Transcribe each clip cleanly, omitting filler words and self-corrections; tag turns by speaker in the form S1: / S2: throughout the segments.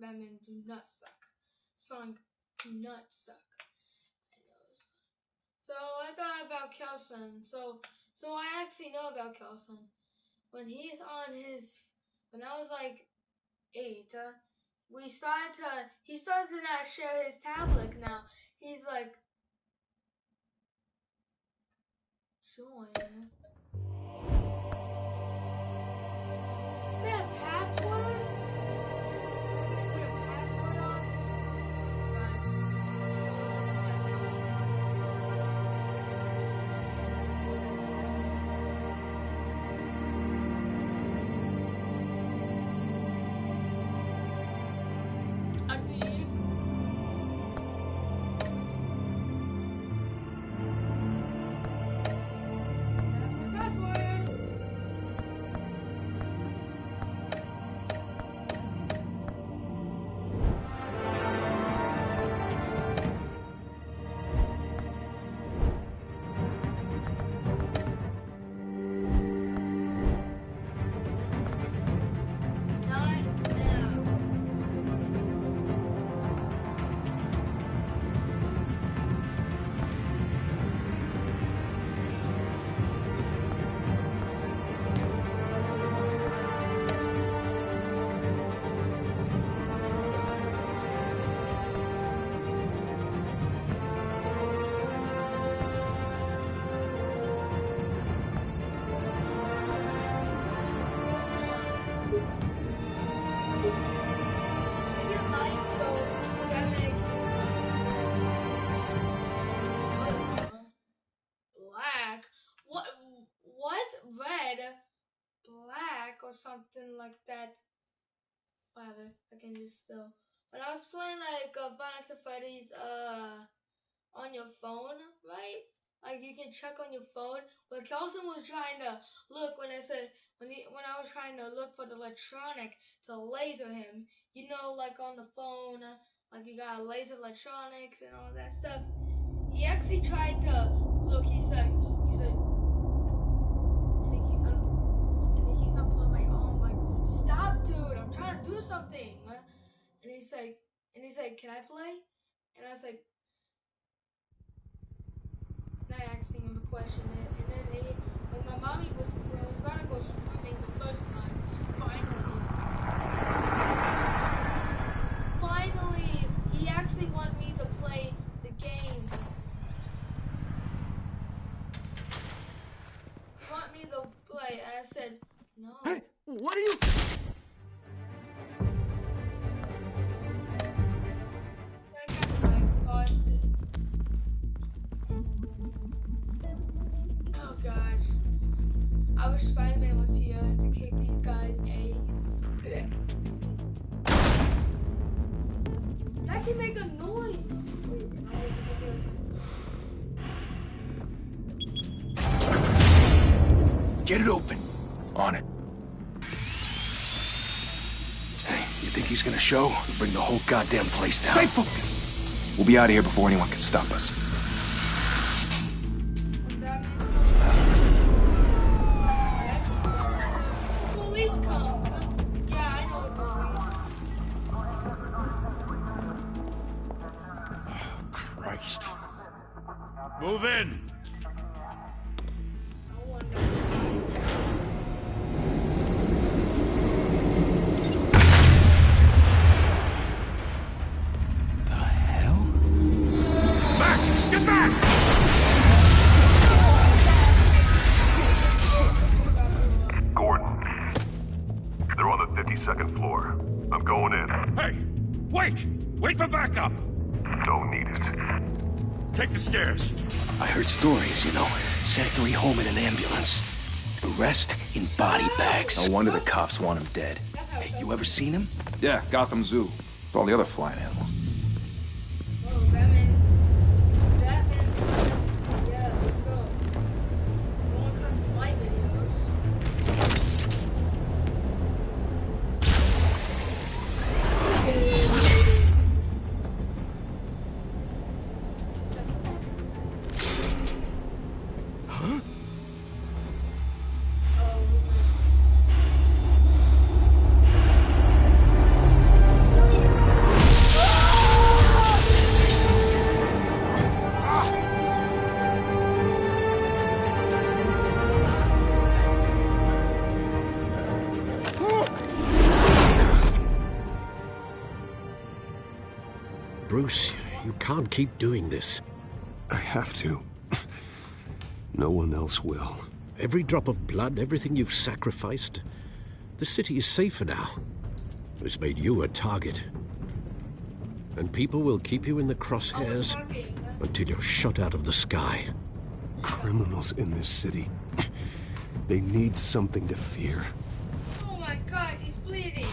S1: Batman do not suck. Sonic do not suck. So I thought about Kelson. So I actually know about Kelson. When he's on his, when I was like 8, he started to not share his tablet now. He's like, join. That password? Put a password on? Guys, don't put the password on. Or something like that. Whatever. I can just still. When I was playing like Five Nights at Freddy's on your phone, right? Like you can check on your phone. When Kelson was trying to look, when I was trying to look for the electronic to laser him, you know, like on the phone, like you got laser electronics and all that stuff. He actually tried to look. He's like. Stop, dude! I'm trying to do something. And he's like, can I play? And I was like, not asking him a question. And then when my mommy was about to go swimming the first time, finally, he actually wanted me to play the game. He wanted me to play, and I said, no.
S2: Hey, what are you?
S1: Oh gosh. I wish Spider-Man was here to kick these guys' ass. That can make a noise. Wait,
S2: Get it open.
S3: On it.
S2: Hey, you think he's gonna show? We'll bring the whole goddamn place down.
S3: Stay focused. We'll be out of here before anyone can stop us.
S1: Police come. Yeah, I know the police.
S2: Oh, Christ.
S4: Move in.
S5: Second floor. I'm going in.
S4: Hey! Wait! Wait for backup!
S5: Don't need it.
S4: Take the stairs.
S2: I heard stories, you know. Sent 3 home in an ambulance. The rest in body bags.
S3: No wonder the cops want him dead.
S2: Hey, you ever seen him?
S3: Yeah, Gotham Zoo. With all the other flying animals.
S1: Oh, Batman's yeah, let's go. I want custom light videos.
S2: Huh?
S1: Oh.
S6: Bruce, you can't keep doing this.
S7: I have to. No one else will.
S6: Every drop of blood, everything you've sacrificed. The city is safer now. It's made you a target. And people will keep you in the crosshairs until you're shot out of the sky.
S7: Criminals in this city. They need something to fear.
S1: Oh my gosh, he's bleeding.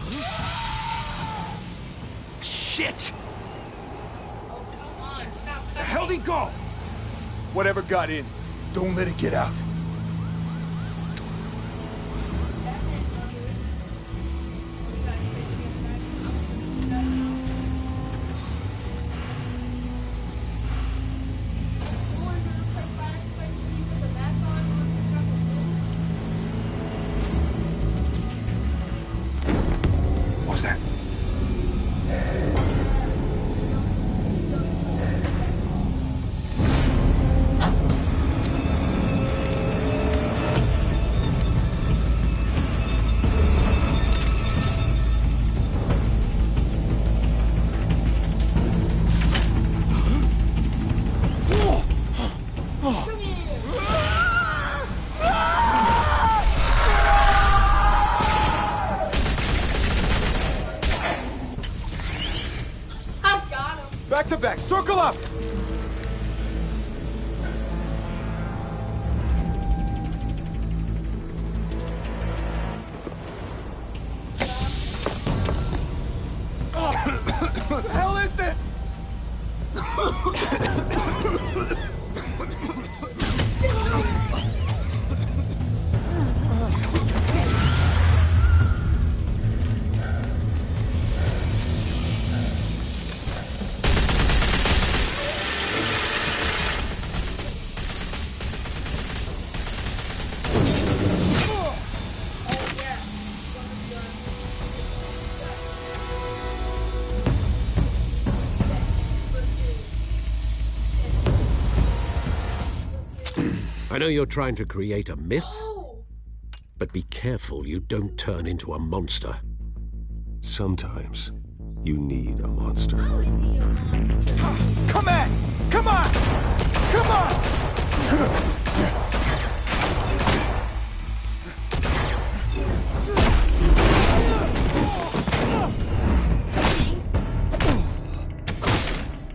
S3: Shit!
S1: Oh, come on, stop cutting.
S3: The hell'd he go? Whatever got in, don't let it get out. What was that? Back to back, circle up! What the hell is this?
S6: I know you're trying to create a myth, but be careful you don't turn into a monster.
S7: Sometimes you need a monster.
S1: How is he a monster?
S3: Come on! Come on! Come on!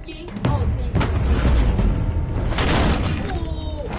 S1: King? Oh, dang. Oh,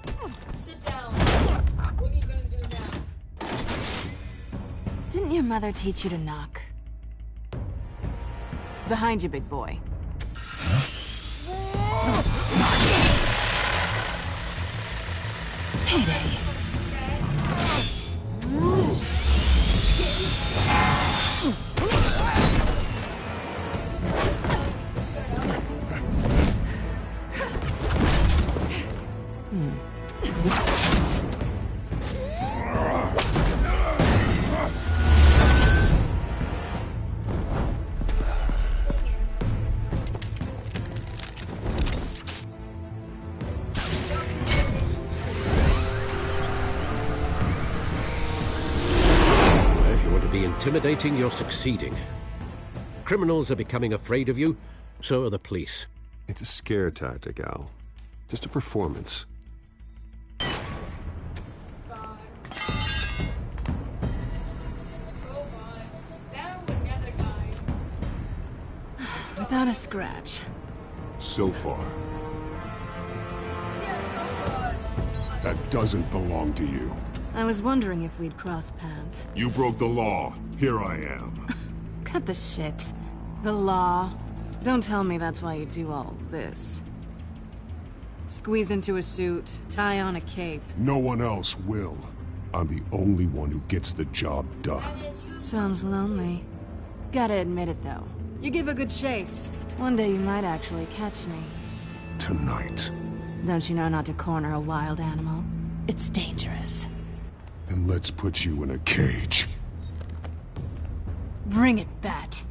S1: down. Sit down. What are you gonna do now?
S8: Didn't your mother teach you to knock? Behind you, big boy. Payday.
S6: If you want to be intimidating, you're succeeding. Criminals are becoming afraid of you, so are the police.
S7: It's a scare tactic, Al. Just a performance.
S8: Without a scratch.
S7: So far. That doesn't belong to you.
S8: I was wondering if we'd cross paths.
S7: You broke the law. Here I am.
S8: Cut the shit. The law. Don't tell me that's why you do all this. Squeeze into a suit, tie on a cape.
S7: No one else will. I'm the only one who gets the job done.
S8: Sounds lonely. Gotta admit it, though. You give a good chase. One day you might actually catch me.
S7: Tonight.
S8: Don't you know not to corner a wild animal? It's dangerous.
S7: Then let's put you in a cage.
S8: Bring it, Bat.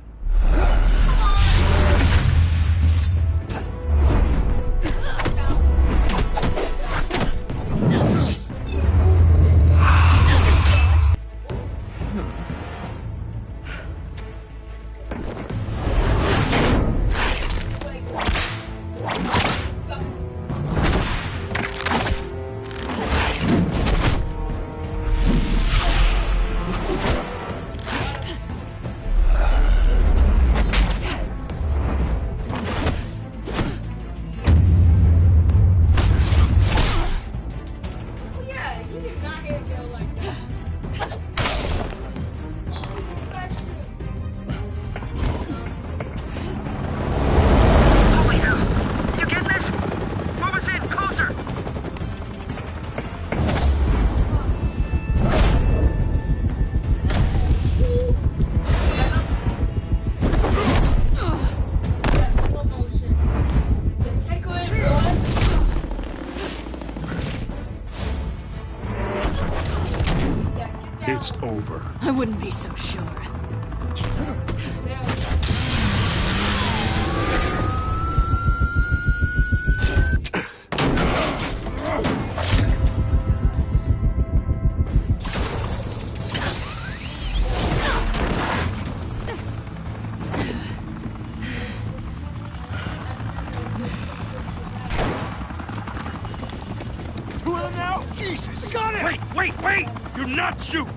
S7: It's over.
S8: I wouldn't be so sure.
S4: Two of them now? Jesus! Got it! Wait! Do not shoot!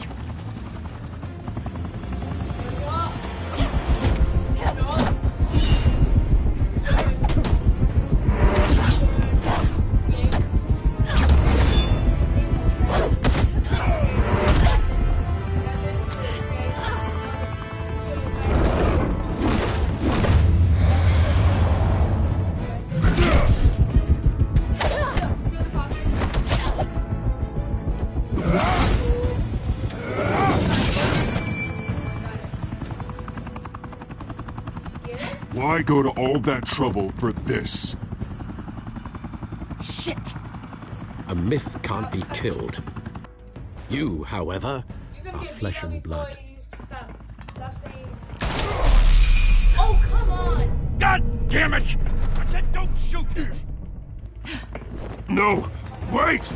S7: Why go to all that trouble for this?
S8: Shit!
S6: A myth can't be killed. You, however, are flesh and blood.
S1: Stop saying. Oh, come on!
S4: God damn it! I said don't shoot her!
S7: No! Wait!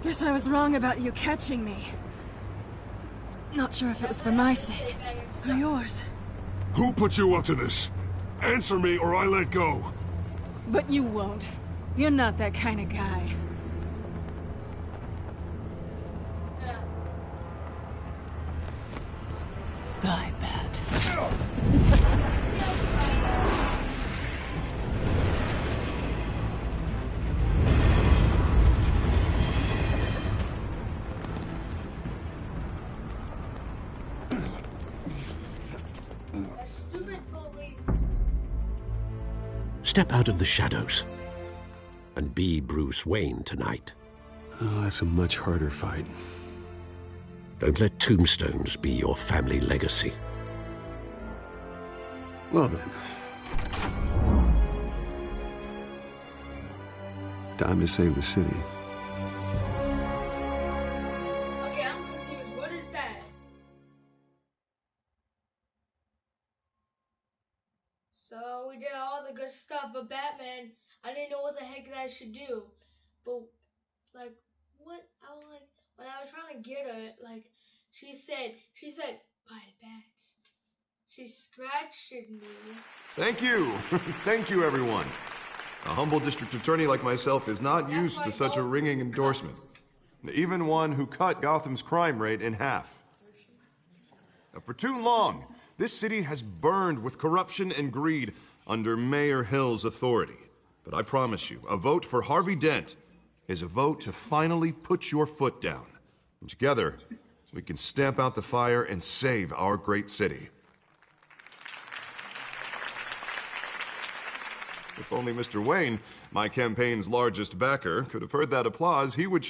S8: Guess I was wrong about you catching me. Not sure if it was for my sake or yours.
S7: Who put you up to this? Answer me or I let go.
S8: But you won't. You're not that kind of guy. Bye, Bat.
S6: Step out of the shadows and be Bruce Wayne tonight.
S7: Oh, that's a much harder fight.
S6: Don't let tombstones be your family legacy.
S7: Well then, Time to save the city.
S1: Okay, I'm confused. What is that? So we did all the good stuff, but Batman, I didn't know what the heck that I should do. But like, what? I was like, when I was trying to get her, like, she said, buy bats. She scratched me.
S9: Thank you. Thank you, everyone. A humble district attorney like myself is not
S1: That's
S9: used
S1: why
S9: to such a
S1: no
S9: ringing endorsement. Even one who cut Gotham's crime rate in half. For too long, this city has burned with corruption and greed under Mayor Hill's authority. But I promise you, a vote for Harvey Dent is a vote to finally put your foot down. And together, we can stamp out the fire and save our great city. If only Mr. Wayne, my campaign's largest backer, could have heard that applause, he would...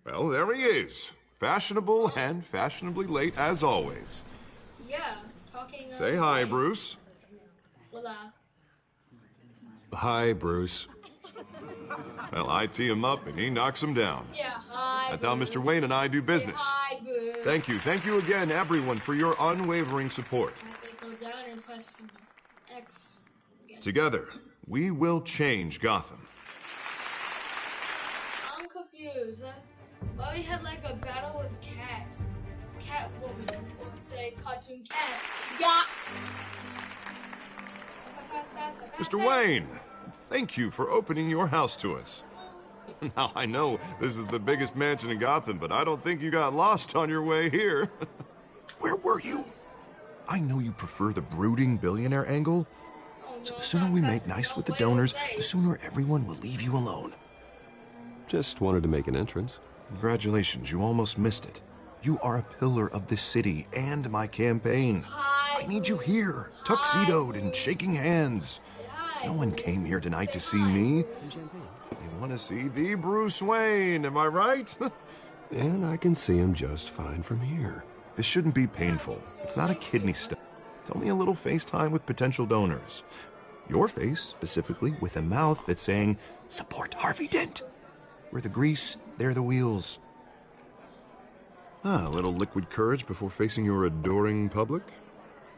S9: Well, there he is. Fashionable and fashionably late as always.
S1: Yeah, talking.
S9: Say hi, Bruce.
S1: Hola.
S7: Hi, Bruce.
S9: Well, I tee him up and he knocks him down.
S1: Yeah, hi.
S9: That's how
S1: Bruce.
S9: Mr. Wayne and I do business.
S1: Say hi, Bruce.
S9: Thank you again, everyone, for your unwavering support.
S1: I have to go down and press X. Again.
S9: Together, we will change Gotham.
S1: I'm confused. Why we had like a battle with Catwoman, or say Cartoon Cat. Yeah.
S9: Mr. Wayne, thank you for opening your house to us. Now, I know this is the biggest mansion in Gotham, but I don't think you got lost on your way here. Where were you? I know you prefer the brooding billionaire angle, so the sooner we make nice with the donors, the sooner everyone will leave you alone.
S7: Just wanted to make an entrance.
S9: Congratulations, you almost missed it. You are a pillar of this city and my campaign. I need you here, tuxedoed and shaking hands. No one came here tonight to see me. They want to see the Bruce Wayne, am I right?
S7: And I can see him just fine from here.
S9: This shouldn't be painful. It's not a kidney stone. It's only a little FaceTime with potential donors. Your face, specifically, with a mouth that's saying, support Harvey Dent. We're the grease, they're the wheels. A little liquid courage before facing your adoring public.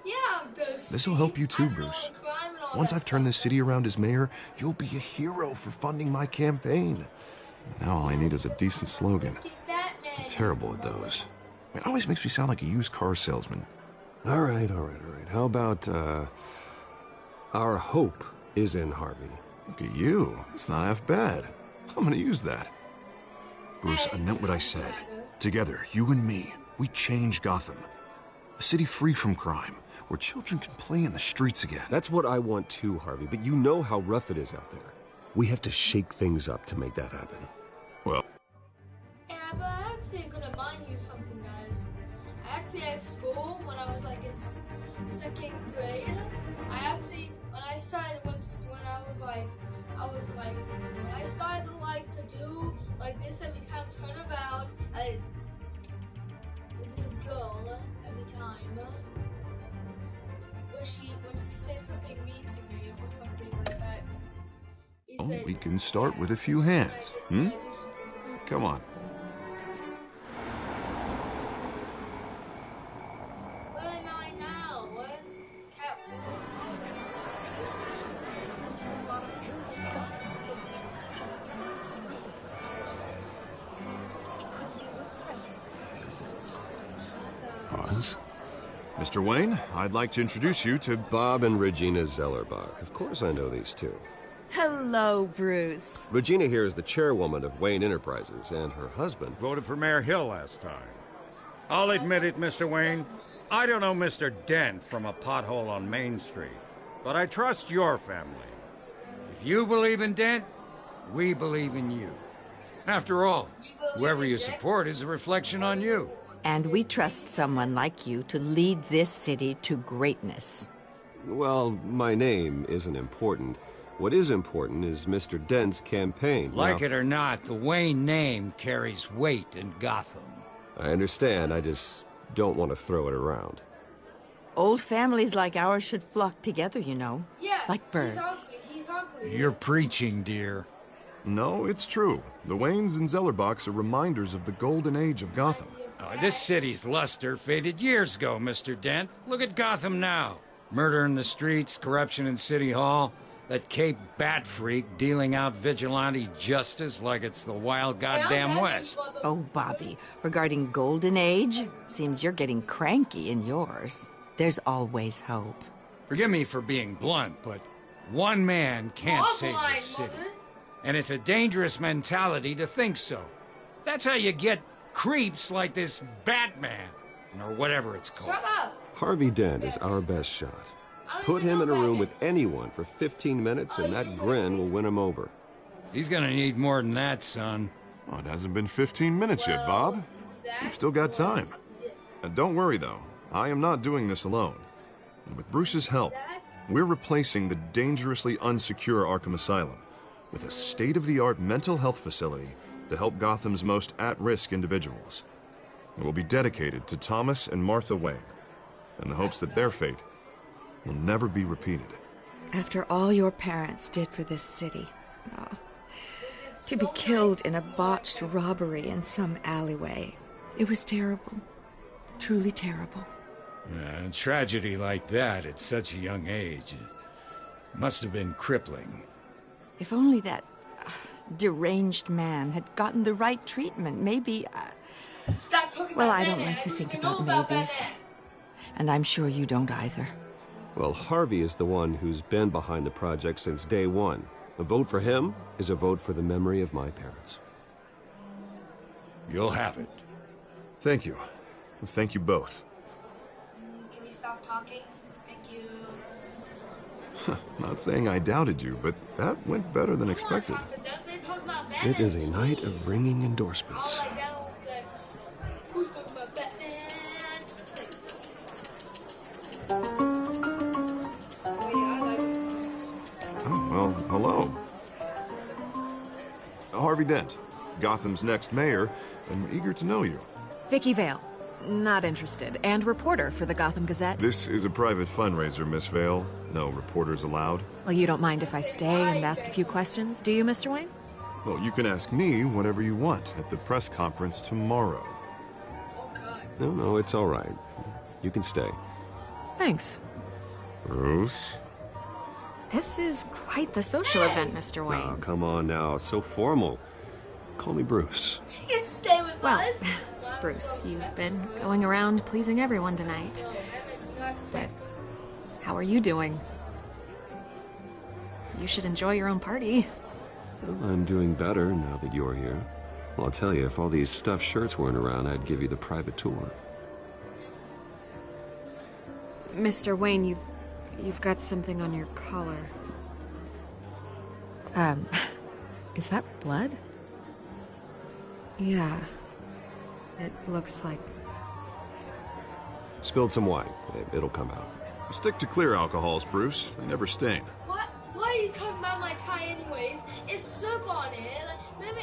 S1: Yeah,
S9: This'll help you too, Bruce. Once I've turned this city around as mayor, you'll be a hero for funding my campaign. Now all I need is a decent slogan. I'm terrible at those. It always makes me sound like a used car salesman.
S7: All right. How about, our hope is in Harvey?
S9: Look at you. It's not half bad. I'm gonna use that. Bruce, note what I said. Together, you and me, we change Gotham. A city free from crime, where children can play in the streets again.
S7: That's what I want too, Harvey, but you know how rough it is out there. We have to shake things up to make that happen.
S9: Well...
S1: Yeah, but I actually gonna mind you something, guys. I actually at school, when I was like in second grade, when I started to do like this every time, turn about, it's this girl every time. When she says something mean to me or something like that.
S9: Oh, we can start with a few hands, Come on.
S1: Where am I now?
S7: Pause.
S9: Mr. Wayne, I'd like to introduce you to
S7: Bob and Regina Zellerbach. Of course I know these two.
S10: Hello, Bruce.
S7: Regina here is the chairwoman of Wayne Enterprises, and her husband...
S4: Voted for Mayor Hill last time. I'll admit it, Mr. Wayne. I don't know Mr. Dent from a pothole on Main Street, but I trust your family. If you believe in Dent, we believe in you. After all, whoever you support is a reflection on you.
S10: And we trust someone like you to lead this city to greatness.
S7: Well, my name isn't important. What is important is Mr. Dent's campaign.
S4: Like it or not, the Wayne name carries weight in Gotham.
S7: I understand. I just don't want to throw it around.
S10: Old families like ours should flock together, you know.
S1: Yeah,
S10: like birds.
S1: He's ugly.
S4: You're preaching, dear.
S9: No, it's true. The Waynes and Zellerbachs are reminders of the golden age of Gotham.
S4: This city's luster faded years ago, Mr. Dent. Look at Gotham now. Murder in the streets, corruption in City Hall, that Cape Bat freak dealing out vigilante justice like it's the wild goddamn West.
S10: Oh, Bobby, regarding Golden Age, seems you're getting cranky in yours. There's always hope.
S4: Forgive me for being blunt, but one man can't save the city. And it's a dangerous mentality to think so. That's how you get creeps like this Batman, or whatever it's called.
S1: Shut up!
S7: Harvey Dent is our best shot. Put him in a room with anyone for 15 minutes and that grin will win him over.
S4: He's gonna need more than that, son.
S9: Oh, it hasn't been 15 minutes yet, Bob. You've still got time. And don't worry, though. I am not doing this alone. And with Bruce's help, we're replacing the dangerously unsecure Arkham Asylum with a state-of-the-art mental health facility to help Gotham's most at-risk individuals. It will be dedicated to Thomas and Martha Wayne, in the hopes that their fate will never be repeated.
S10: After all your parents did for this city, to be killed in a botched robbery in some alleyway, it was terrible. Truly terrible.
S4: A tragedy like that at such a young age must have been crippling.
S10: If only that deranged man had gotten the right treatment, maybe...
S1: Stop talking
S10: well,
S1: about
S10: I don't
S1: Batman.
S10: like to think
S1: You know
S10: about maybes.
S1: Batman.
S10: And I'm sure you don't either.
S7: Well, Harvey is the one who's been behind the project since day one. A vote for him is a vote for the memory of my parents.
S4: You'll have it.
S9: Thank you. Thank you both.
S1: Can we stop talking? Thank you.
S9: Not saying I doubted you, but that went better than expected.
S7: It is a night of ringing endorsements.
S1: Who's talking about Batman?
S9: Oh, well, hello. Harvey Dent, Gotham's next mayor, and eager to know you.
S11: Vicky Vale. Not interested. And reporter for the Gotham Gazette.
S9: This is a private fundraiser, Miss Vale. No reporters allowed.
S11: Well, you don't mind if I stay and ask a few questions, do you, Mr. Wayne?
S9: Well, you can ask me whatever you want at the press conference tomorrow.
S7: No, it's all right. You can stay.
S11: Thanks.
S9: Bruce?
S11: This is quite the social event, Mr. Wayne.
S7: Oh, come on now. It's so formal. Call me Bruce.
S1: She can stay with us.
S11: Bruce, you've been going around pleasing everyone tonight. But how are you doing? You should enjoy your own party.
S7: Well, I'm doing better now that you're here. Well, I'll tell you, if all these stuffed shirts weren't around, I'd give you the private tour.
S11: Mr. Wayne, you've got something on your collar. Is that blood? Yeah. It looks like...
S7: Spilled some wine. It'll come out.
S9: Stick to clear alcohols, Bruce. They never stain.
S1: What? Why are you talking about my tie anyways? It's soap on it. Maybe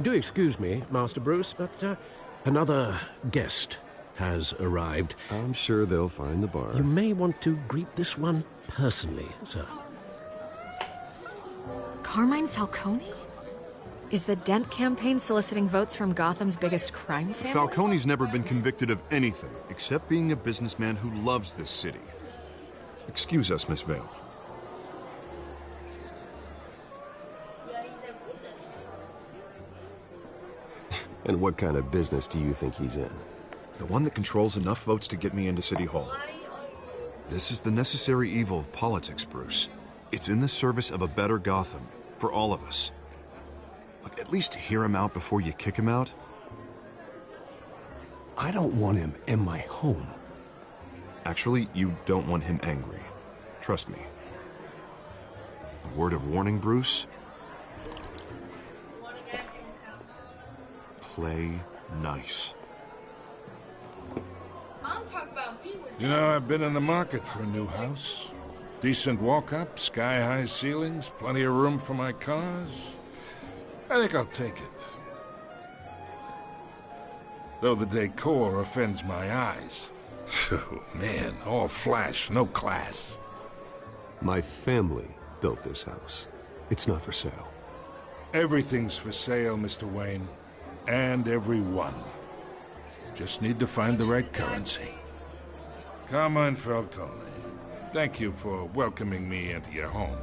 S6: Do excuse me, Master Bruce, but another guest has arrived.
S7: I'm sure they'll find the bar.
S6: You may want to greet this one personally, sir.
S11: Carmine Falcone? Is the Dent campaign soliciting votes from Gotham's biggest crime family?
S9: Falcone's never been convicted of anything except being a businessman who loves this city. Excuse us, Miss Vale.
S7: And what kind of business do you think he's in?
S9: The one that controls enough votes to get me into City Hall. This is the necessary evil of politics, Bruce. It's in the service of a better Gotham, for all of us. Look, at least hear him out before you kick him out.
S7: I don't want him in my home.
S9: Actually, you don't want him angry. Trust me. A word of warning, Bruce. Play nice.
S1: I'm talking about me with
S12: You know, I've been in the market for a new house. Decent walk-up, sky-high ceilings, plenty of room for my cars. I think I'll take it. though the decor offends my eyes. Oh, man, all flash, no class.
S7: My family built this house. It's not for sale.
S12: Everything's for sale, Mr. Wayne. And everyone. Just need to find the right currency. Come on, Falcone. Thank you for welcoming me into your home.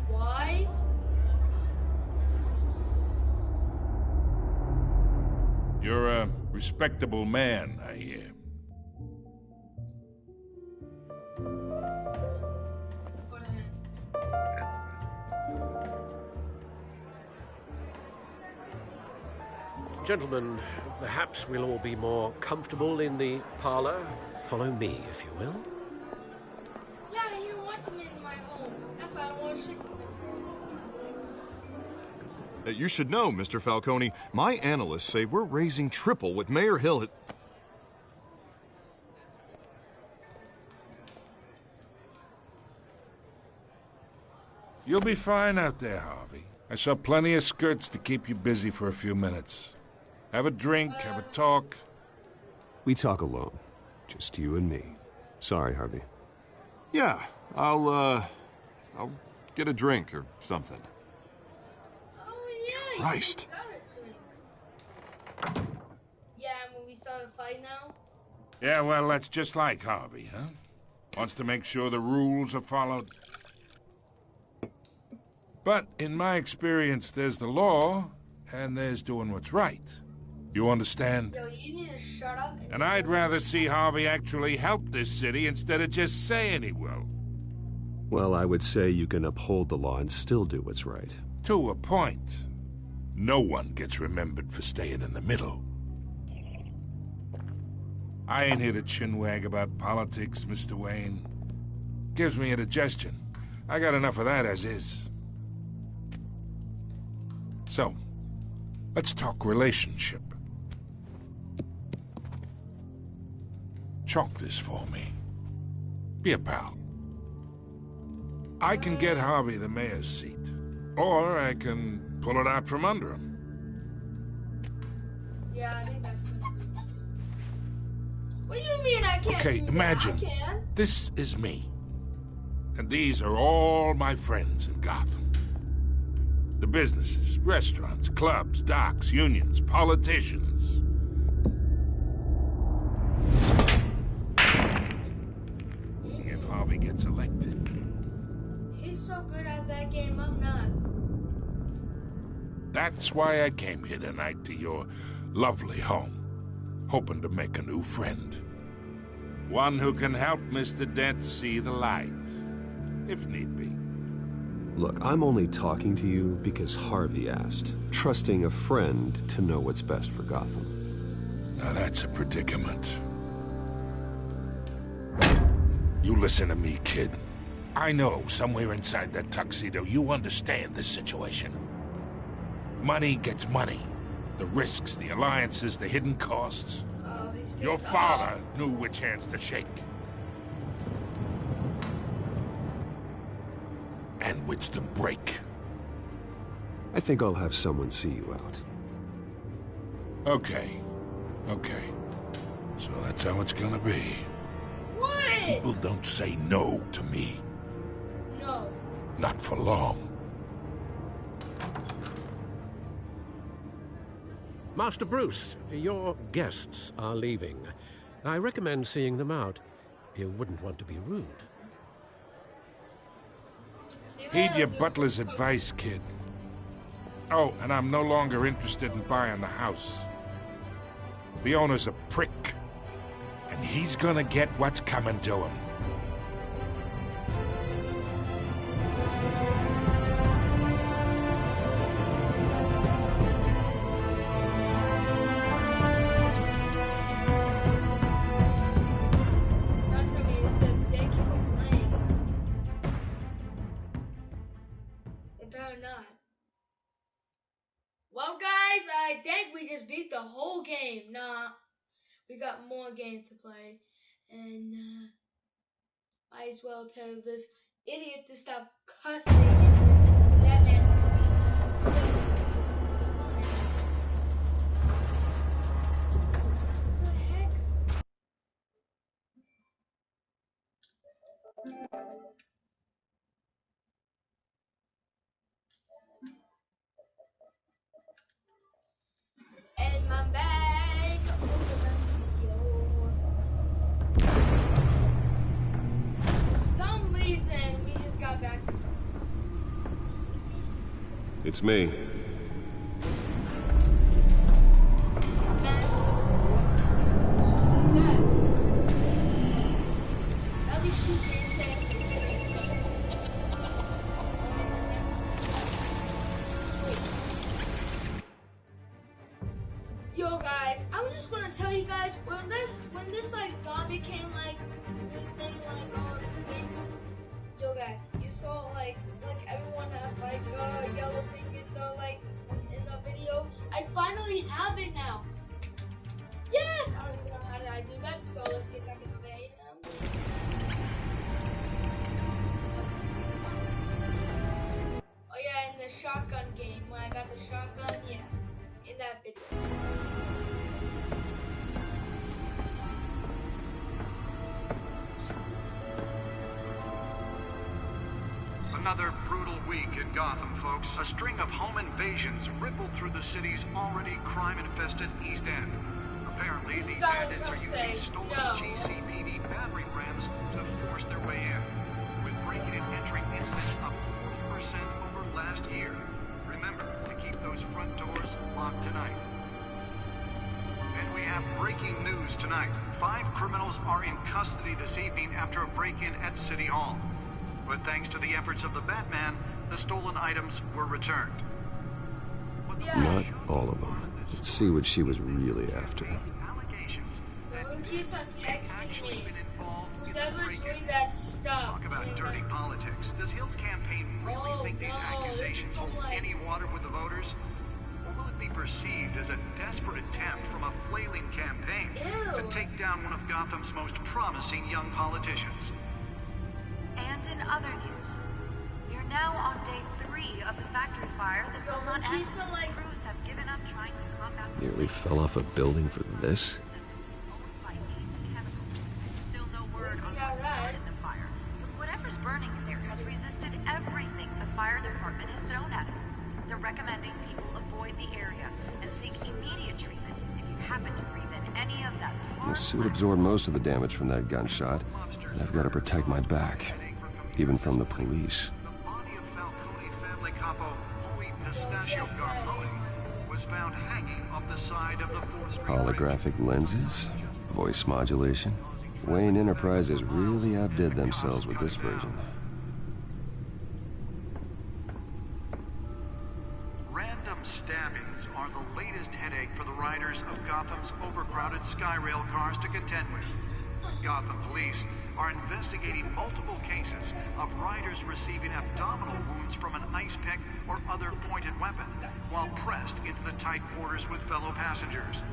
S1: Why?
S12: You're a respectable man, I hear.
S6: Gentlemen, perhaps we'll all be more comfortable in the parlor. Follow me, if you will.
S1: Yeah, he wants him in my home. That's why I don't want to shit with him.
S9: You should know, Mr. Falcone, my analysts say we're raising triple what Mayor Hill has...
S12: You'll be fine out there, Harvey. I saw plenty of skirts to keep you busy for a few minutes. Have a drink, have a talk.
S7: We talk alone. Just you and me. Sorry, Harvey.
S9: Yeah, I'll get a drink or something.
S1: Oh, yeah.
S9: Christ.
S1: You got a drink. Yeah, when we start a fight now?
S12: Yeah, well, that's just like Harvey, huh? Wants to make sure the rules are followed. But in my experience, there's the law, and there's doing what's right. You understand?
S1: Yo, you need to shut up.
S12: And I'd rather see Harvey actually help this city instead of just saying he will.
S7: Well, I would say you can uphold the law and still do what's right.
S12: To a point. No one gets remembered for staying in the middle. I ain't here to chinwag about politics, Mr. Wayne. Gives me indigestion. I got enough of that as is. So, let's talk relationship. Chalk this for me. Be a pal. I can get Harvey the mayor's seat, or I can pull it out from under him.
S1: Yeah, I think that's good. What do you mean I can't
S12: Okay,
S1: do that?
S12: imagine.
S1: I can.
S12: This is me. And these are all my friends in Gotham. The businesses, restaurants, clubs, docks, unions, politicians. If Harvey gets elected.
S1: He's so good at that game, I'm not.
S12: That's why I came here tonight to your lovely home, hoping to make a new friend. One who can help Mr. Dent see the light, if need be.
S7: Look, I'm only talking to you because Harvey asked, trusting a friend to know what's best for Gotham.
S12: Now that's a predicament. You listen to me, kid. I know somewhere inside that tuxedo you understand this situation. Money gets money. The risks, the alliances, the hidden costs.
S1: Oh, he's pissed
S12: Your
S1: off.
S12: father knew which hands to shake. And which to break.
S7: I think I'll have someone see you out.
S12: Okay. So that's how it's gonna be.
S1: What?
S12: People don't say no to me.
S1: No.
S12: Not for long.
S6: Master Bruce, your guests are leaving. I recommend seeing them out. You wouldn't want to be rude.
S12: Heed your butler's advice, kid. Oh, and I'm no longer interested in buying the house. The owner's a prick, and he's gonna get what's coming to him.
S1: Don't tell me it said they keep on playing. They better not. Well, guys, I think we just beat the whole game. Nah, we got more games to play. And, might as well tell this idiot to stop cussing in this Batman movie. So, I'm back. For some reason, we just got back.
S7: It's me.
S1: Yo guys, I'm just gonna tell you guys when this like zombie came like this weird thing like oh this game. Yo guys, you saw like everyone has like a yellow thing in the video. I finally have it now. Yes, I don't even know how did I do that. So let's get back in the vein. Oh yeah, in the shotgun game when I got the shotgun, yeah, in that video.
S13: Another brutal week in Gotham, folks. A string of home invasions rippled through the city's already crime-infested East End. Apparently, the bandits are using stolen GCPD battery rams to force their way in, with breaking and entering incidents up 40% over last year. Remember to keep those front doors locked tonight. And we have breaking news tonight. 5 criminals are in custody this evening after a break-in at City Hall. But thanks to the efforts of the Batman, the stolen items were returned.
S7: Not all of them. Let's see what she was really after.
S1: Who keeps on texting me? Who's ever doing that stuff?
S13: Talk about dirty politics. Does Hill's campaign really think these accusations hold any water with the voters? Or will it be perceived as a desperate attempt from a flailing campaign to take down one of Gotham's most promising young politicians?
S14: And in other news, you're now on day 3 of the factory fire that will not end. Crews have given up trying to combat.
S7: Nearly fell off a building for this.
S14: Still no word on what started the fire, but whatever's burning in there has resisted everything the fire department has thrown at it. They're recommending people avoid the area and seek immediate treatment if you happen to breathe in any of that tar.
S7: The suit absorbed most of the damage from that gunshot, and I've got to protect my back. Even from the police.
S13: The body of Falcone family capo Louis Pistachio Garmoni was found hanging off the side of the 4th Street.
S7: Holographic lenses, voice modulation. Wayne Enterprises really outdid themselves with this version.
S13: Random stabbings are the latest headache for the riders of Gotham's overcrowded Skyrail cars to contend with. Gotham police are investigating multiple cases of riders receiving abdominal wounds from an ice pick or other pointed weapon while pressed into the tight quarters with fellow passengers.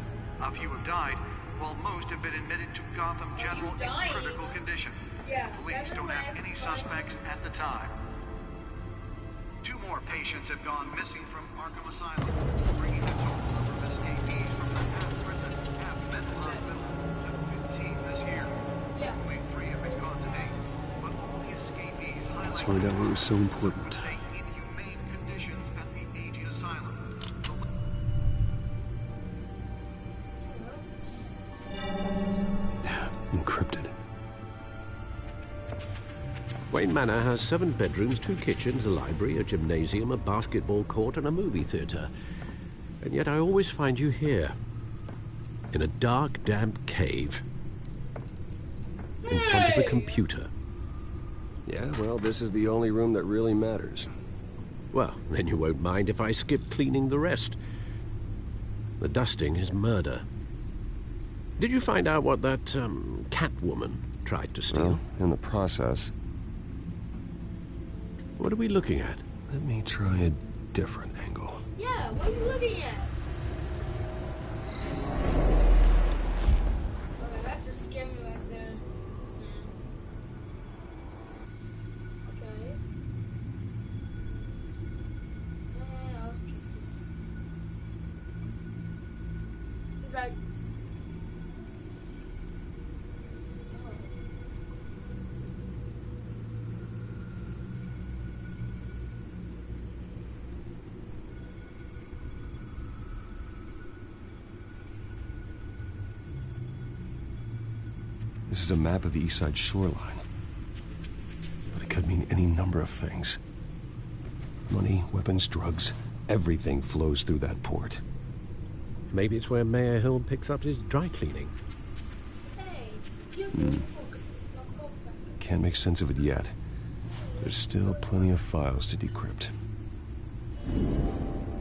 S13: A few have died, while most have been admitted to Gotham General in critical condition. Police don't have any suspects at the time. 2 more patients have gone missing from Arkham Asylum, bringing the total number of escapees from the half prison, half mental hospital to 15 this year. Only 3 have been gone to date, but all the escapees highlight
S7: Let's find out what was so important.
S13: inhumane conditions at the aging asylum.
S7: Encrypted.
S6: Wayne Manor has 7 bedrooms, 2 kitchens, a library, a gymnasium, a basketball court, and a movie theater. And yet I always find you here, in a dark, damp cave, in front of a computer.
S7: Yeah, well, this is the only room that really matters.
S6: Well, then you won't mind if I skip cleaning the rest. The dusting is murder. Did you find out what that, Catwoman tried to steal?
S7: Well, in the process.
S6: What are we looking at?
S7: Let me try a different angle.
S1: Yeah, what are you looking at? Okay, that's just scared me right there. Okay. I was confused. He's like...
S7: This is a map of the east side shoreline. But it could mean any number of things. Money, weapons, drugs, everything flows through that port.
S6: Maybe it's where Mayor Hill picks up his dry cleaning.
S7: Can't make sense of it yet. There's still plenty of files to decrypt.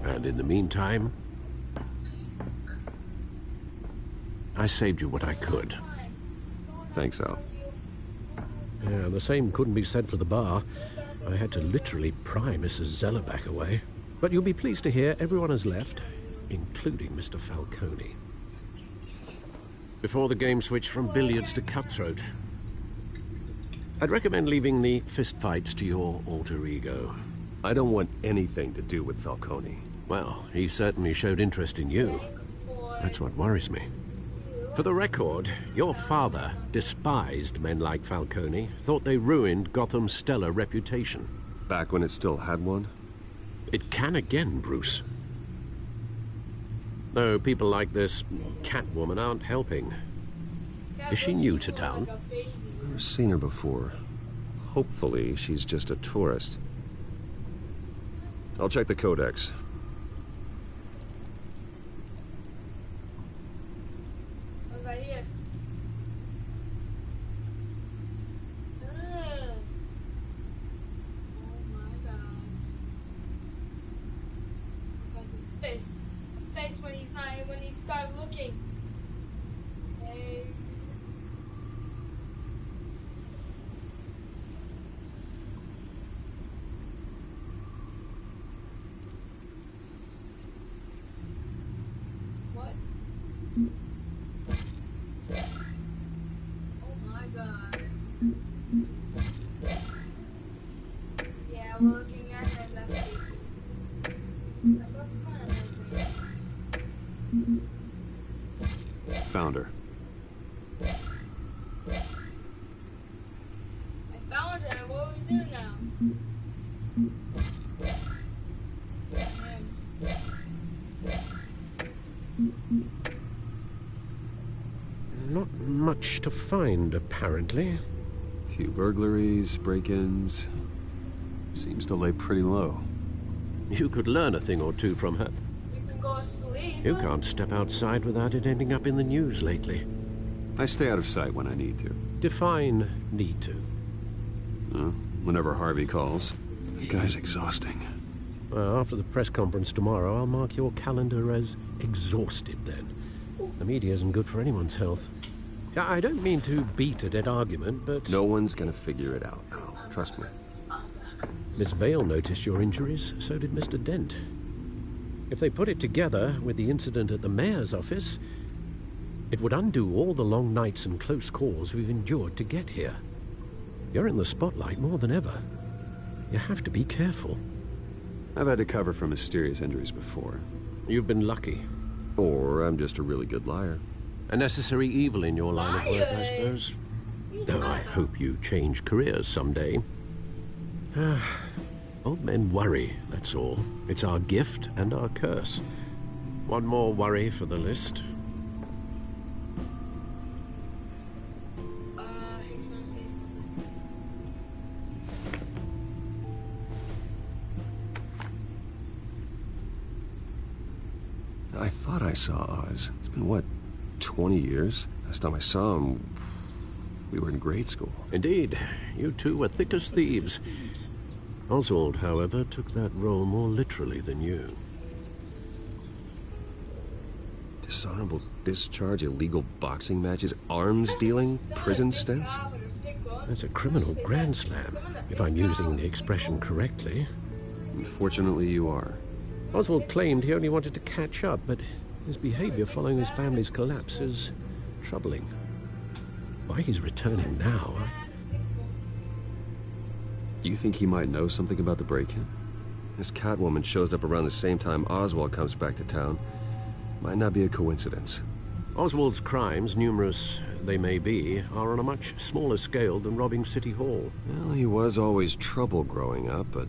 S6: And in the meantime, I saved you what I could.
S7: Thanks, Al.
S6: Yeah, the same couldn't be said for the bar. I had to literally pry Mrs. Zeller back away. But you'll be pleased to hear everyone has left, including Mr. Falcone. Before the game switched from billiards to cutthroat. I'd recommend leaving the fistfights to your alter ego.
S7: I don't want anything to do with Falcone.
S6: Well, he certainly showed interest in you. That's what worries me. For the record, your father despised men like Falcone, thought they ruined Gotham's stellar reputation.
S7: Back when it still had one?
S6: It can again, Bruce. Though people like this Catwoman aren't helping. Is she new to town?
S7: I've never seen her before. Hopefully, she's just a tourist. I'll check the codex.
S1: Right here. Oh my god. Look at the face. Face when he started looking. Hey. What? Oh my god. Yeah, we're looking at that last week. That's what fun, I think.
S7: Found her.
S1: I found her. What do we do now?
S6: Not much to find, apparently.
S7: Few burglaries, break-ins. Seems to lay pretty low.
S6: You could learn a thing or two from her.
S1: You can go sleep.
S6: You can't step outside without it ending up in the news lately.
S7: I stay out of sight when I need to.
S6: Define need to.
S7: Whenever Harvey calls. The guy's exhausting.
S6: Well, after the press conference tomorrow, I'll mark your calendar as exhausted then. The media isn't good for anyone's health. I don't mean to beat a dead argument, but...
S7: No one's gonna figure it out, Al. Trust me.
S6: Miss Vale noticed your injuries, so did Mr. Dent. If they put it together with the incident at the mayor's office, it would undo all the long nights and close calls we've endured to get here. You're in the spotlight more than ever. You have to be careful.
S7: I've had to cover for mysterious injuries before.
S6: You've been lucky.
S7: Or I'm just a really good liar.
S6: A necessary evil in your line of work, I suppose. Though I hope you change careers someday. Old men worry, that's all. It's our gift and our curse. One more worry for the list.
S1: He's gonna say something.
S7: I thought I saw Oz. It's been, what, 20 years? Last time I saw him, we were in grade school.
S6: Indeed. You two were thick as thieves. Oswald, however, took that role more literally than you.
S7: Dishonorable discharge, illegal boxing matches, arms dealing, prison stints?
S6: That's a criminal grand slam, if I'm using the expression correctly.
S7: Unfortunately, you are.
S6: Oswald claimed he only wanted to catch up, but his behavior following his family's collapse is troubling. Why he's returning now,
S7: Do you think he might know something about the break-in? This Catwoman shows up around the same time Oswald comes back to town. Might not be a coincidence.
S6: Oswald's crimes, numerous they may be, are on a much smaller scale than robbing City Hall.
S7: Well, he was always trouble growing up, but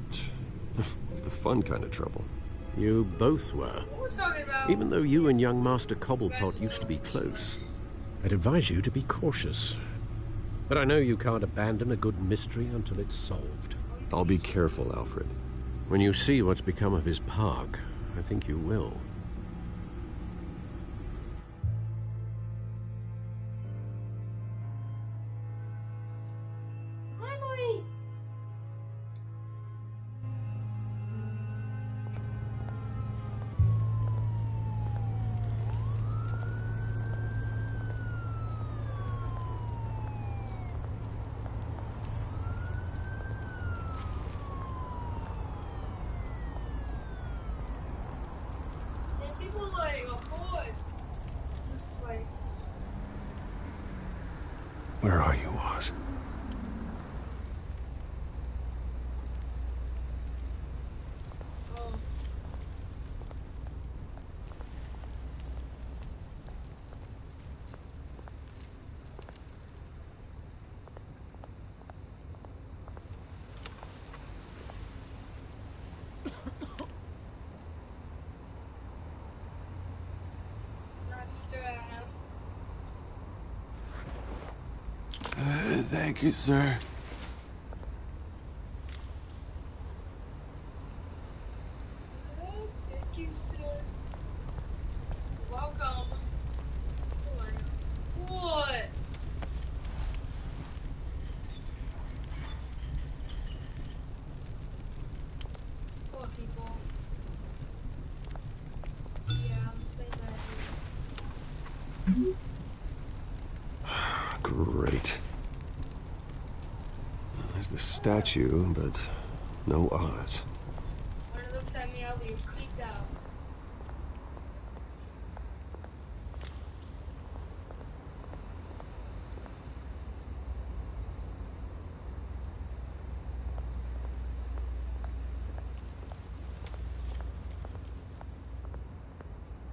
S7: it's the fun kind of trouble.
S6: You both were.
S1: What we're talking about?
S6: Even though you and young Master Cobblepot used to be close. I'd advise you to be cautious. But I know you can't abandon a good mystery until it's solved.
S7: I'll be careful, Alfred.
S6: When you see what's become of his park, I think you will.
S1: People like aboard this place.
S7: Where are you, Oz?
S15: Thank you, sir.
S1: Thank you, sir. Welcome. What? Poor people. Yeah, I'm saying that.
S7: Great. There's the statue, but no Oz.
S1: When it looks at me, I'll be creeped out.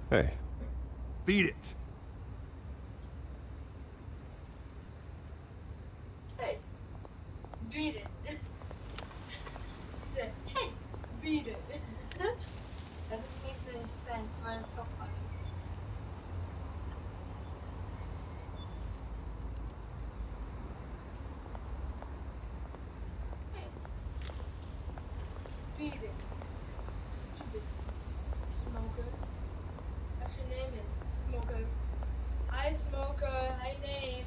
S7: Hey.
S15: Beat it.
S1: Hey, beat it. He said, hey, beat it. That doesn't make any sense, but it's so funny. Hey, beat it. Stupid smoker. What's your name is? Smoker. Hi, Smoker. Hi, name.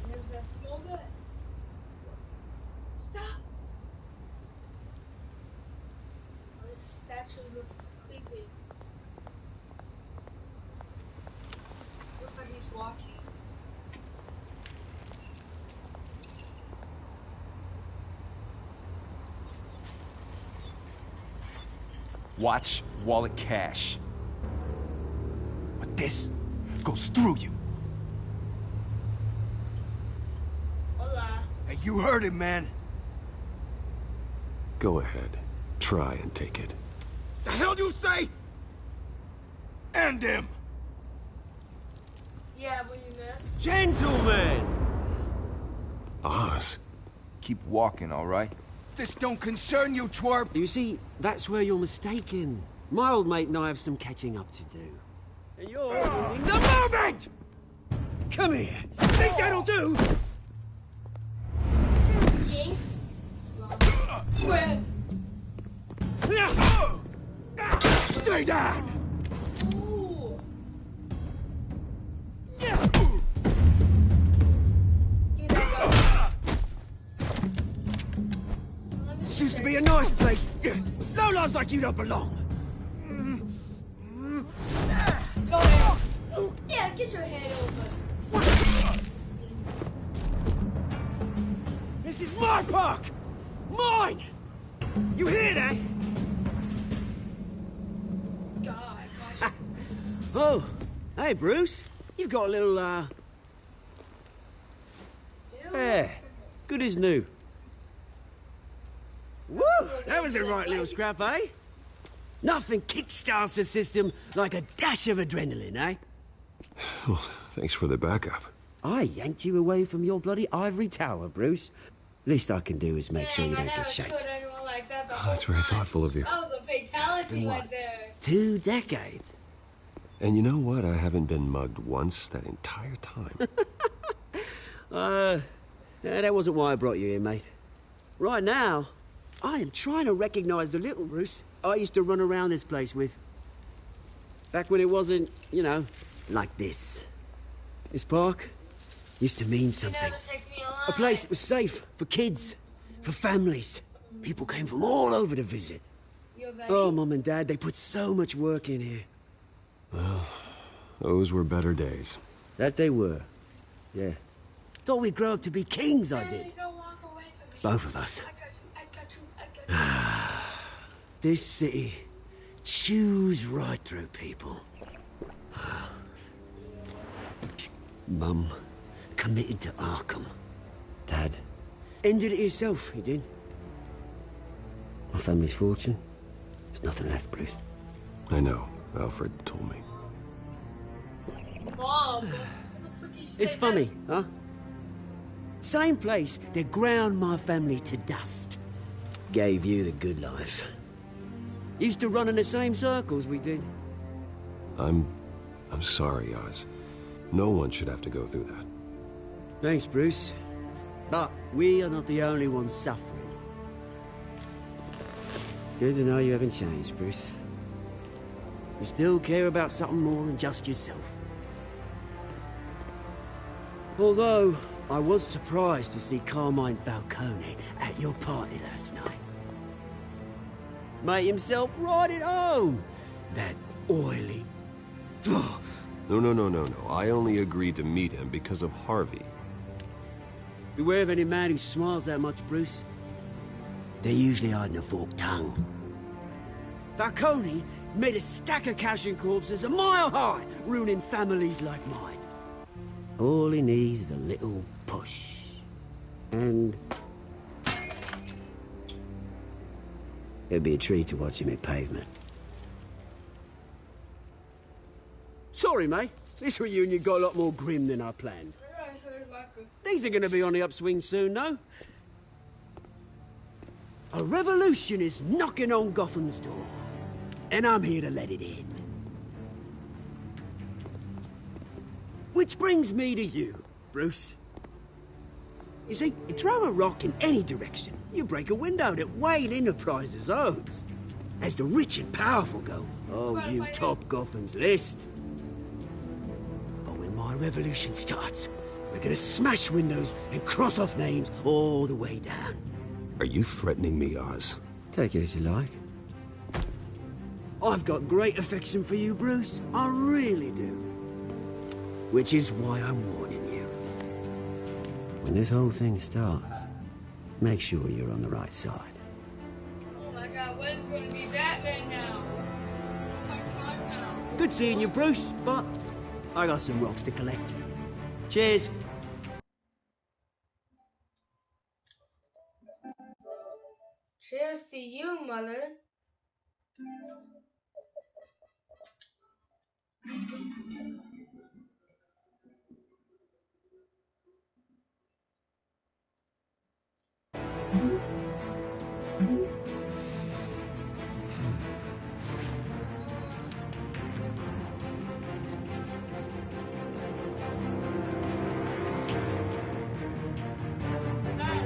S1: Your name's not Smoker. Stop. Oh, this statue looks creepy. Looks like he's walking.
S3: Watch wallet cash. But this goes through you.
S1: Hola.
S15: Hey, you heard him, man.
S7: Go ahead. Try and take it.
S15: The hell do you say? End him.
S1: Yeah, but you missed.
S15: Gentlemen.
S7: Oz.
S3: Keep walking, all right?
S15: This don't concern you, twerp.
S16: You see, that's where you're mistaken. My old mate and I have some catching up to do. And you're ruining the moment! Come here. Think that'll do?
S1: Yank. Square.
S16: Stay down!
S1: Ooh.
S16: This used to be a nice place. No lives like you don't belong.
S1: Go ahead. Yeah, get your head over.
S16: This is my park! Mine! You hear that?
S1: God, gosh.
S16: Oh, hey, Bruce. You've got a little, Yeah, good as new. Woo! That was a right little scrap, eh? Nothing kickstarts the system like a dash of adrenaline, eh?
S7: Well, thanks for the backup.
S16: I yanked you away from your bloody ivory tower, Bruce. Least I can do is make sure you don't get shanked.
S1: Like that
S7: That's very thoughtful of you.
S1: That was a fatality right there.
S16: 2 decades.
S7: And you know what? I haven't been mugged once that entire time.
S16: That wasn't why I brought you here, mate. Right now, I am trying to recognize the little Bruce I used to run around this place with. Back when it wasn't, you know, like this. This park used to mean something. A place that was safe for kids, for families. People came from all over to visit. Oh, Mum and Dad, they put so much work in here.
S7: Well, those were better days.
S16: That they were. Yeah. Thought we'd grow up to be kings, I did. Both of us. This city chews right through people. Mum committed to Arkham. Dad ended it himself, he did. My family's fortune. There's nothing left, Bruce.
S7: I know. Alfred told me.
S1: Bob,
S16: It's funny, huh? Same place that ground my family to dust. Gave you the good life. Used to run in the same circles we did.
S7: I'm sorry, Oz. No one should have to go through that.
S16: Thanks, Bruce. But we are not the only ones suffering. Good to know you haven't changed, Bruce. You still care about something more than just yourself. Although, I was surprised to see Carmine Falcone at your party last night. Made himself right at home. That oily...
S7: No. I only agreed to meet him because of Harvey.
S16: Beware of any man who smiles that much, Bruce. They're usually hiding a forked tongue. Falcone made a stack of cash and corpses a mile high, ruining families like mine. All he needs is a little push. And... it'd be a treat to watch him hit pavement. Sorry, mate. This reunion got a lot more grim than I planned. Things are gonna be on the upswing soon, though. A revolution is knocking on Gotham's door. And I'm here to let it in. Which brings me to you, Bruce. You see, you throw a rock in any direction, you break a window that Wayne Enterprises owns. As the rich and powerful go, oh, you top Gotham's list. But when my revolution starts, we're gonna smash windows and cross off names all the way down.
S7: Are you threatening me, Oz?
S16: Take it as you like. I've got great affection for you, Bruce. I really do. Which is why I'm warning you. When this whole thing starts, make sure you're on the right side.
S1: Oh my god, when is going to be Batman now? Oh my god, now.
S16: Good seeing you, Bruce, but I got some rocks to collect. Cheers.
S1: Cheers to you, mother.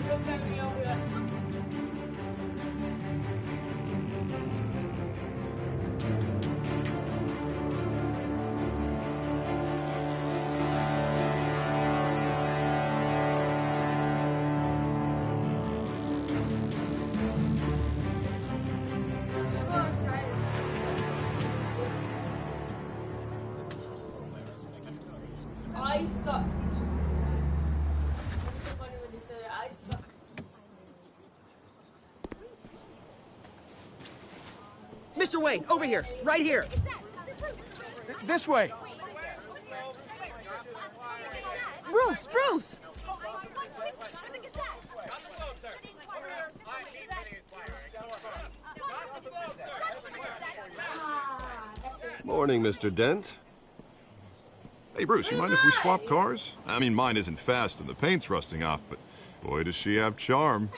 S1: Look at me over there. I suck. This was so funny when they said it. I suck.
S17: Mr. Wayne, over here. Right here.
S3: This way.
S8: Bruce, Bruce!
S7: Morning, Mr. Dent.
S9: Hey, Bruce, you mind if we swap cars? I mean, mine isn't fast and the paint's rusting off, but boy, does she have charm.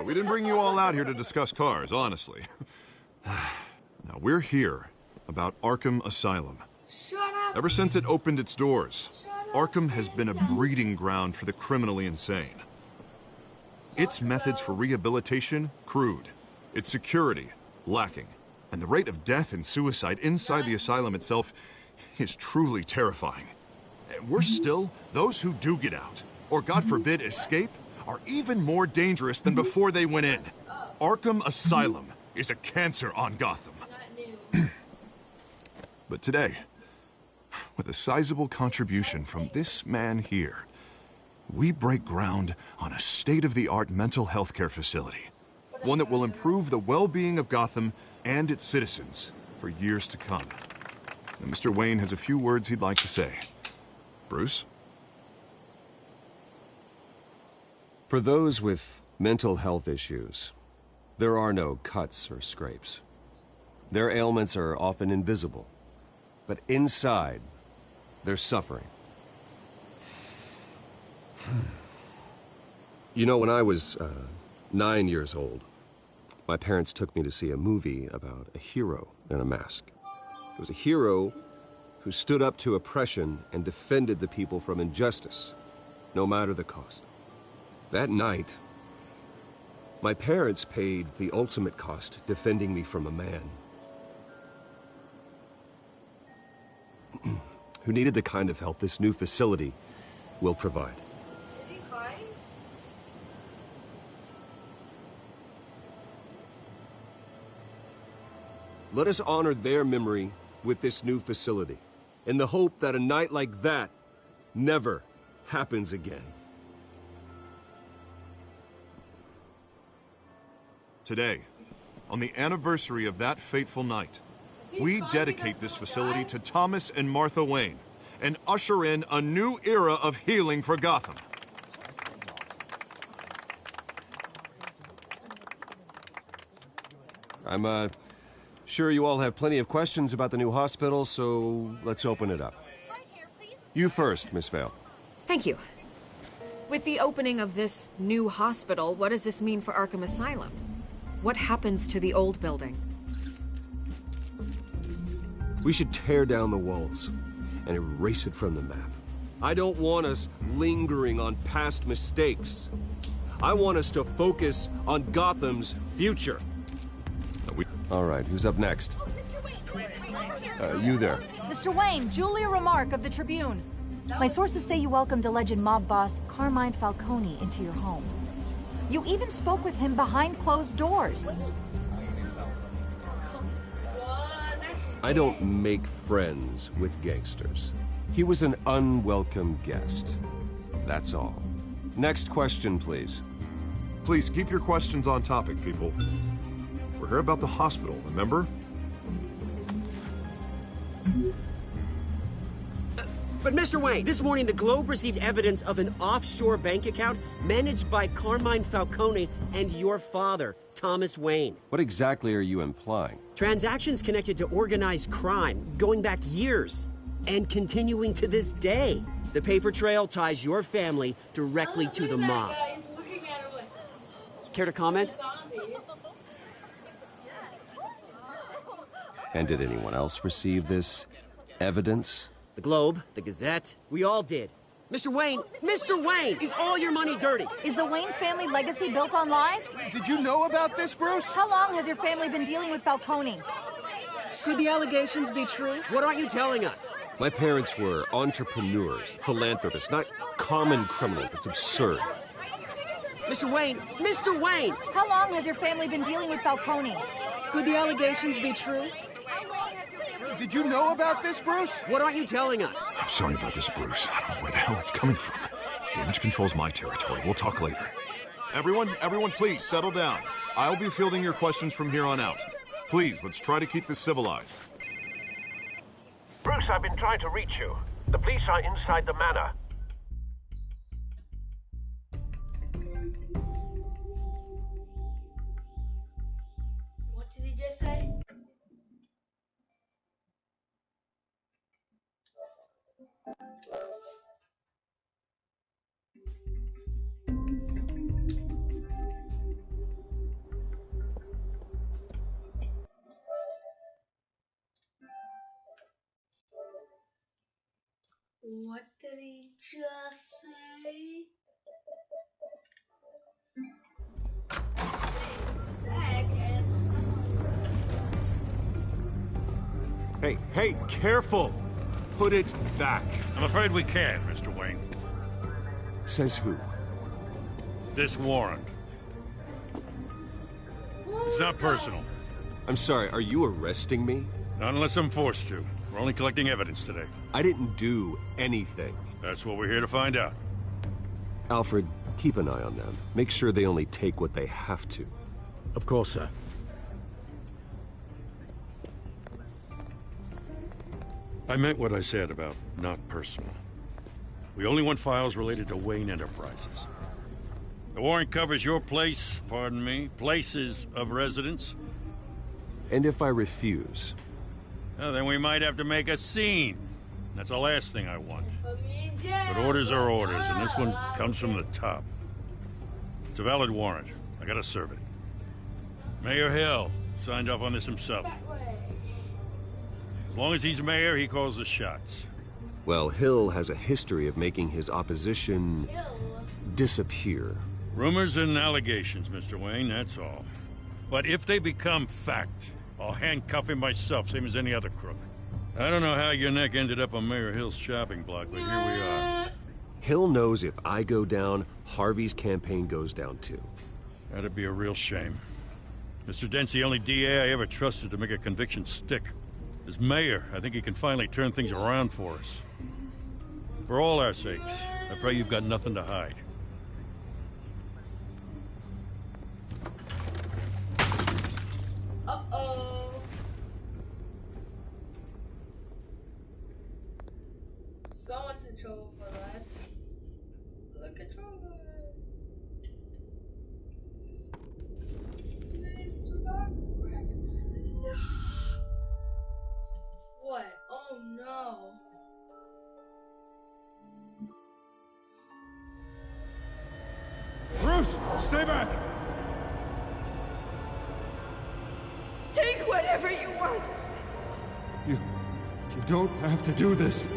S9: We didn't bring you all out here to discuss cars, honestly. Now, we're here about Arkham Asylum.
S1: Shut up.
S9: Ever since it opened its doors, Arkham has been a breeding ground for the criminally insane. Its methods for rehabilitation, crude. Its security, lacking. And the rate of death and suicide inside the asylum itself is truly terrifying. And worse still, those who do get out, or God forbid escape, are even more dangerous than before they went in. Arkham Asylum is a cancer on Gotham. But today, with a sizable contribution from this man here, we break ground on a state-of-the-art mental health care facility. One that will improve the well-being of Gotham and its citizens for years to come. And Mr. Wayne has a few words he'd like to say. Bruce?
S7: For those with mental health issues, there are no cuts or scrapes. Their ailments are often invisible, but inside, they're suffering. You know, when I was 9 years old, my parents took me to see a movie about a hero in a mask. It was a hero who stood up to oppression and defended the people from injustice, no matter the cost. That night, my parents paid the ultimate cost defending me from a man who needed the kind of help this new facility will provide.
S1: Is he crying?
S7: Let us honor their memory with this new facility, in the hope that a night like that never happens again.
S9: Today, on the anniversary of that fateful night, we dedicate this facility to Thomas and Martha Wayne and usher in a new era of healing for Gotham.
S7: I'm sure you all have plenty of questions about the new hospital, so let's open it up. You first, Miss Vale.
S11: Thank you. With the opening of this new hospital, what does this mean for Arkham Asylum? What happens to the old building?
S7: We should tear down the walls and erase it from the map. I don't want us lingering on past mistakes. I want us to focus on Gotham's future. All right, who's up next? You there.
S18: Mr. Wayne, Julia Remark of the Tribune. My sources say you welcomed alleged mob boss Carmine Falcone into your home. You even spoke with him behind closed doors.
S7: I don't make friends with gangsters. He was an unwelcome guest. That's all. Next question, please.
S9: Please keep your questions on topic, people. We're here about the hospital, remember?
S16: But Mr. Wayne, this morning the Globe received evidence of an offshore bank account managed by Carmine Falcone and your father, Thomas Wayne.
S7: What exactly are you implying?
S16: Transactions connected to organized crime, going back years, and continuing to this day. The paper trail ties your family directly to the mob. Care to comment?
S7: And did anyone else receive this evidence?
S16: The Globe, the Gazette, we all did. Mr. Wayne, is all your money dirty?
S18: Is the Wayne family legacy built on lies?
S15: Did you know about this, Bruce?
S18: How long has your family been dealing with Falcone?
S8: Could the allegations be true?
S16: What aren't you telling us?
S7: My parents were entrepreneurs, philanthropists, not common criminals. It's absurd.
S16: Mr. Wayne!
S18: How long has your family been dealing with Falcone?
S8: Could the allegations be true?
S15: Did you know about this, Bruce?
S16: What aren't you telling us?
S9: I'm sorry about this, Bruce. I don't know where the hell it's coming from. Damage control's my territory. We'll talk later. Everyone, please, settle down. I'll be fielding your questions from here on out. Please, let's try to keep this civilized.
S2: Bruce, I've been trying to reach you. The police are inside the manor.
S1: What did he just say? What did he just say?
S3: Hey, careful! Put it back.
S4: I'm afraid we can't, Mr. Wayne.
S7: Says who?
S4: This warrant. It's not personal.
S7: I'm sorry, are you arresting me?
S4: Not unless I'm forced to. We're only collecting evidence today.
S7: I didn't do anything.
S4: That's what we're here to find out.
S7: Alfred, keep an eye on them. Make sure they only take what they have to.
S6: Of course, sir.
S4: I meant what I said about not personal. We only want files related to Wayne Enterprises. The warrant covers your place, pardon me, places of residence.
S7: And if I refuse?
S4: Well, then we might have to make a scene. That's the last thing I want. But orders are orders, and this one comes from the top. It's a valid warrant. I gotta serve it. Mayor Hill signed off on this himself. As long as he's mayor, he calls the shots.
S7: Well, Hill has a history of making his opposition disappear.
S4: Rumors and allegations, Mr. Wayne, that's all. But if they become fact, I'll handcuff him myself, same as any other crook. I don't know how your neck ended up on Mayor Hill's shopping block, but here we are.
S7: Hill knows if I go down, Harvey's campaign goes down too.
S4: That'd be a real shame. Mr. Dent's the only DA I ever trusted to make a conviction stick. As mayor, I think he can finally turn things around for us. For all our sakes, I pray you've got nothing to hide.
S1: Uh-oh. Someone's in trouble for that. Look at trouble. No. What? Oh no.
S3: Bruce, stay back!
S10: Take whatever you want.
S3: You don't have to do this.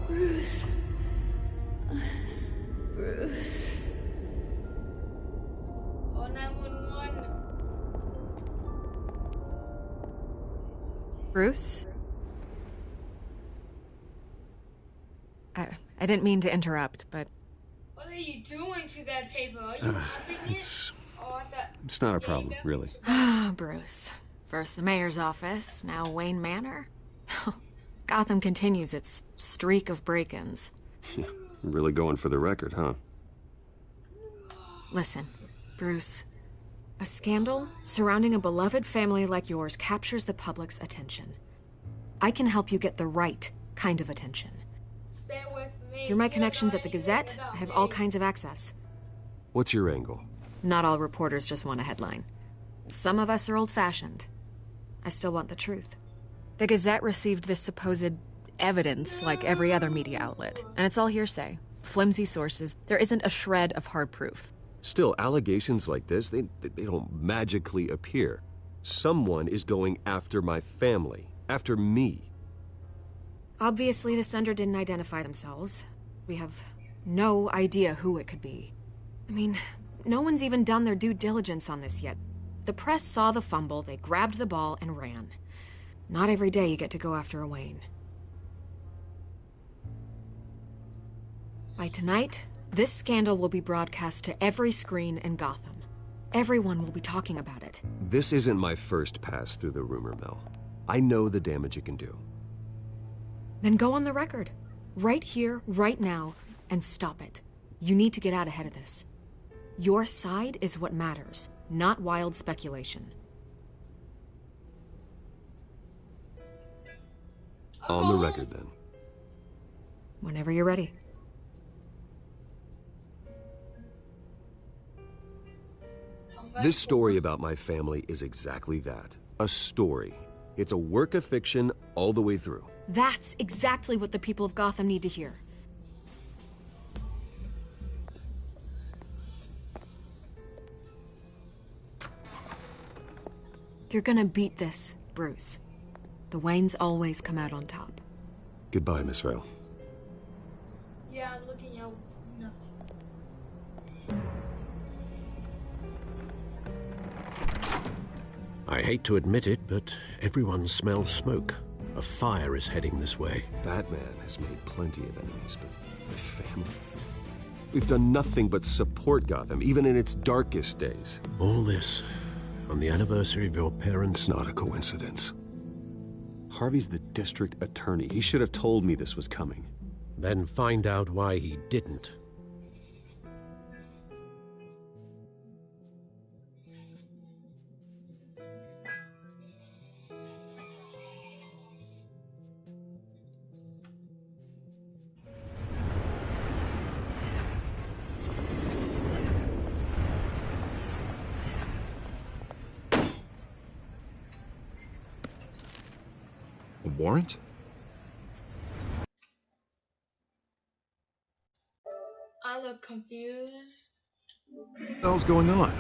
S10: Bruce. Bruce.
S1: Call 911.
S11: Bruce? I didn't mean to interrupt, but...
S1: What are you doing to that paper? Are you wrapping it?
S7: It's not a problem, really.
S11: Ah, Bruce. First the mayor's office, now Wayne Manor. Gotham continues its streak of break-ins.
S7: Really going for the record, huh?
S11: Listen, Bruce. A scandal surrounding a beloved family like yours captures the public's attention. I can help you get the right kind of attention.
S1: Stay with me.
S11: Through my connections at the Gazette, I have all kinds of access.
S7: What's your angle?
S11: Not all reporters just want a headline. Some of us are old-fashioned. I still want the truth. The Gazette received this supposed evidence like every other media outlet, and it's all hearsay. Flimsy sources. There isn't a shred of hard proof.
S7: Still, allegations like this, they don't magically appear. Someone is going after my family, after me.
S11: Obviously, the sender didn't identify themselves. We have no idea who it could be. I mean, no one's even done their due diligence on this yet. The press saw the fumble, they grabbed the ball and ran. Not every day you get to go after a Wayne. By tonight, this scandal will be broadcast to every screen in Gotham. Everyone will be talking about it.
S7: This isn't my first pass through the rumor mill. I know the damage it can do.
S11: Then go on the record. Right here, right now, and stop it. You need to get out ahead of this. Your side is what matters, not wild speculation.
S7: On the record, then.
S11: Whenever you're ready.
S7: This story about my family is exactly that. A story. It's a work of fiction all the way through.
S11: That's exactly what the people of Gotham need to hear. You're gonna beat this, Bruce. The Waynes always come out on top.
S7: Goodbye, Miss Vale.
S1: Yeah, I'm looking at nothing.
S6: I hate to admit it, but everyone smells smoke. A fire is heading this way.
S7: Batman has made plenty of enemies, but my family... We've done nothing but support Gotham, even in its darkest days.
S6: All this on the anniversary of your parents'...
S7: It's not a coincidence. Harvey's the district attorney. He should have told me this was coming.
S6: Then find out why he didn't.
S7: A warrant?
S1: I look confused.
S9: What the hell's going on?